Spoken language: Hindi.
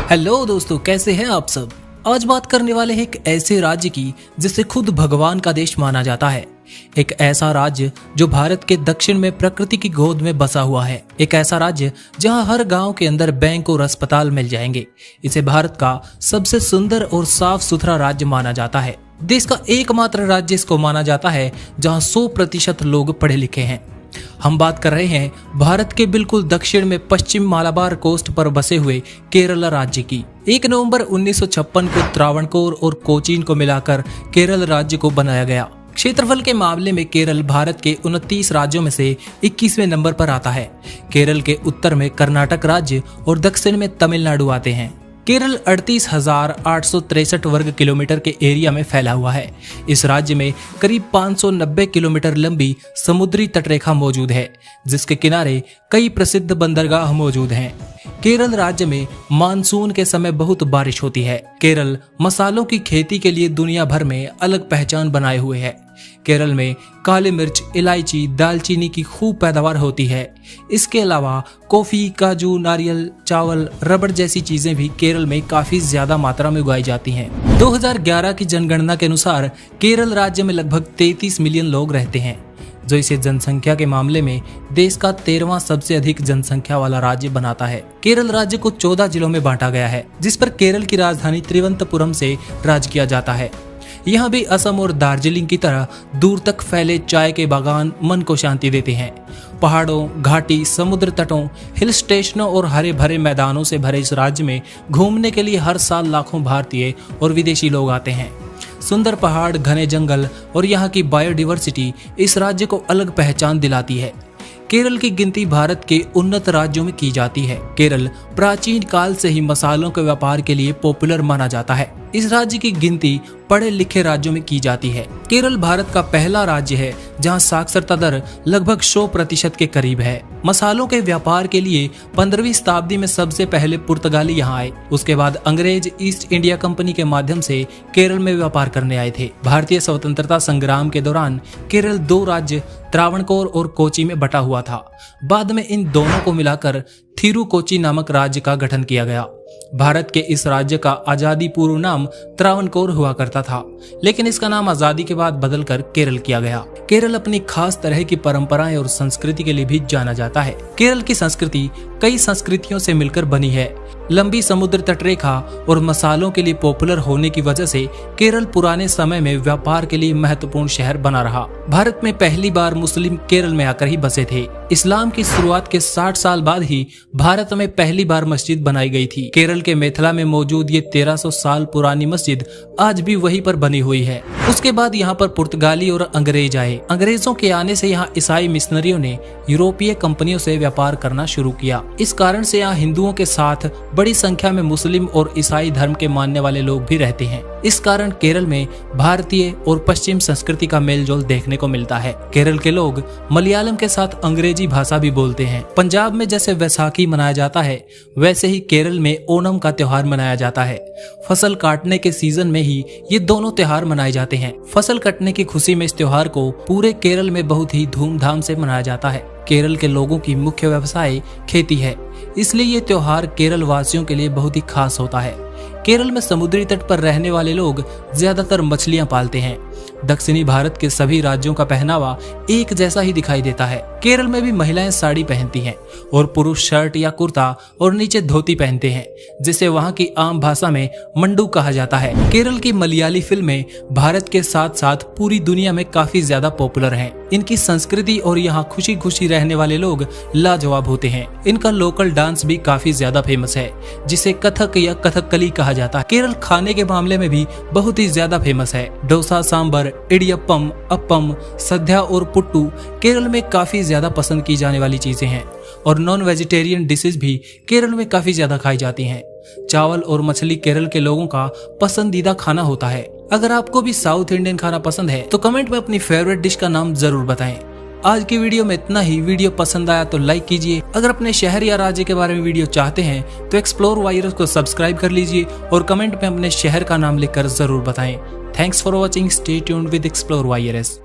हेलो दोस्तों, कैसे हैं आप सब। आज बात करने वाले हैं एक ऐसे राज्य की जिसे खुद भगवान का देश माना जाता है। एक ऐसा राज्य जो भारत के दक्षिण में प्रकृति की गोद में बसा हुआ है। एक ऐसा राज्य जहां हर गांव के अंदर बैंक और अस्पताल मिल जाएंगे। इसे भारत का सबसे सुंदर और साफ सुथरा राज्य माना जाता है। देश का एकमात्र राज्य इसको माना जाता है जहां 100% लोग पढ़े लिखे हैं। हम बात कर रहे हैं भारत के बिल्कुल दक्षिण में पश्चिम मालाबार कोस्ट पर बसे हुए केरल राज्य की। 1 नवंबर 1956 को त्रावणकोर और कोचीन को मिलाकर केरल राज्य को बनाया गया। क्षेत्रफल के मामले में केरल भारत के 29 राज्यों में से 21वें नंबर पर आता है। केरल के उत्तर में कर्नाटक राज्य और दक्षिण में तमिलनाडु आते हैं। केरल 38,863 वर्ग किलोमीटर के एरिया में फैला हुआ है। इस राज्य में करीब 590 किलोमीटर लंबी समुद्री तटरेखा मौजूद है, जिसके किनारे कई प्रसिद्ध बंदरगाह मौजूद हैं। केरल राज्य में मानसून के समय बहुत बारिश होती है। केरल मसालों की खेती के लिए दुनिया भर में अलग पहचान बनाए हुए है। केरल में काली मिर्च, इलायची, दालचीनी की खूब पैदावार होती है। इसके अलावा कॉफी, काजू, नारियल, चावल, रबड़ जैसी चीजें भी केरल में काफी ज्यादा मात्रा में उगाई जाती हैं। 2011 की जनगणना के अनुसार केरल राज्य में लगभग 33 मिलियन लोग रहते हैं, जो इसे जनसंख्या के मामले में देश का 13वां सबसे अधिक जनसंख्या वाला राज्य बनाता है। केरल राज्य को 14 जिलों में बांटा गया है, जिस पर केरल की राजधानी तिरुवनंतपुरम से राज किया जाता है। यहाँ भी असम और दार्जिलिंग की तरह दूर तक फैले चाय के बागान मन को शांति देते हैं। पहाड़ों, घाटी, समुद्र तटों, हिल स्टेशनों और हरे भरे मैदानों से भरे इस राज्य में घूमने के लिए हर साल लाखों भारतीय और विदेशी लोग आते हैं। सुंदर पहाड़, घने जंगल और यहाँ की बायोडाइवर्सिटी इस राज्य को अलग पहचान दिलाती है। केरल की गिनती भारत के उन्नत राज्यों में की जाती है। केरल प्राचीन काल से ही मसालों के व्यापार के लिए पॉपुलर माना जाता है। इस राज्य की गिनती पढ़े लिखे राज्यों में की जाती है। केरल भारत का पहला राज्य है जहां साक्षरता दर लगभग 100% के करीब है। मसालों के व्यापार के लिए 15वीं शताब्दी में सबसे पहले पुर्तगाली यहाँ आए। उसके बाद अंग्रेज ईस्ट इंडिया कंपनी के माध्यम से केरल में व्यापार करने आए थे। भारतीय स्वतंत्रता संग्राम के दौरान केरल 2 राज्य त्रावणकोर और कोची में बटा हुआ था। बाद में इन दोनों को मिलाकर थिरुकोची नामक राज्य का गठन किया गया। भारत के इस राज्य का आजादी पूर्व नाम त्रावणकोर हुआ करता था, लेकिन इसका नाम आजादी के बाद बदलकर केरल किया गया। केरल अपनी खास तरह की परंपराएं और संस्कृति के लिए भी जाना जाता है। केरल की संस्कृति कई संस्कृतियों से मिलकर बनी है। लंबी समुद्र तटरेखा और मसालों के लिए पॉपुलर होने की वजह से केरल पुराने समय में व्यापार के लिए महत्वपूर्ण शहर बना रहा। भारत में पहली बार मुस्लिम केरल में आकर ही बसे थे। इस्लाम की शुरुआत के 60 साल बाद ही भारत में पहली बार मस्जिद बनाई गई थी। केरल के मेथला में मौजूद ये 1300 साल पुरानी मस्जिद आज भी वहीं पर बनी हुई है। उसके बाद यहाँ पर पुर्तगाली और अंग्रेज आए। अंग्रेजों के आने से यहाँ ईसाई मिशनरियों ने यूरोपीय कंपनियों से व्यापार करना शुरू किया। इस कारण से यहाँ हिंदुओं के साथ बड़ी संख्या में मुस्लिम और ईसाई धर्म के मानने वाले लोग भी रहते हैं। इस कारण केरल में भारतीय और पश्चिम संस्कृति का मेलजोल देखने को मिलता है। केरल के लोग मलयालम के साथ अंग्रेजी भाषा भी बोलते हैं। पंजाब में जैसे वैसाखी मनाया जाता है, वैसे ही केरल में ओणम का त्योहार मनाया जाता है। फसल काटने के सीजन में ही ये दोनों त्योहार मनाए जाते हैं। फसल कटने की खुशी में इस त्योहार को पूरे केरल में बहुत ही धूमधाम से मनाया जाता है। केरल के लोगों की मुख्य व्यवसाय खेती है, इसलिए ये त्योहार केरल वासियों के लिए बहुत ही खास होता है। केरल में समुद्री तट पर रहने वाले लोग ज्यादातर मछलियां पालते हैं। दक्षिणी भारत के सभी राज्यों का पहनावा एक जैसा ही दिखाई देता है। केरल में भी महिलाएं साड़ी पहनती हैं और पुरुष शर्ट या कुर्ता और नीचे धोती पहनते हैं, जिसे वहां की आम भाषा में मंडू कहा जाता है। केरल की मलयाली फिल्में भारत के साथ साथ पूरी दुनिया में काफी ज्यादा पॉपुलर हैं। इनकी संस्कृति और यहाँ खुशी खुशी रहने वाले लोग लाजवाब होते हैं। इनका लोकल डांस भी काफी ज्यादा फेमस है, जिसे कथक या कथकली कहा जाता है। केरल खाने के मामले में भी बहुत ही ज्यादा फेमस है। डोसा, सांबर, इडियप्पम, अप्पम, सद्या और पुट्टू केरल में काफी ज्यादा पसंद की जाने वाली चीजें हैं और नॉन वेजिटेरियन डिशेस भी केरल में काफी ज्यादा खाई जाती हैं। चावल और मछली केरल के लोगों का पसंदीदा खाना होता है। अगर आपको भी साउथ इंडियन खाना पसंद है तो कमेंट में अपनी फेवरेट डिश का नाम जरूर बताएं। आज की वीडियो में इतना ही। वीडियो पसंद आया तो लाइक कीजिए। अगर अपने शहर या राज्य के बारे में वीडियो चाहते हैं तो एक्सप्लोर वायरस को सब्सक्राइब कर लीजिए और कमेंट में अपने शहर का नाम लिखकर जरूर बताएं। Thanks for watching. Stay tuned with explore virus.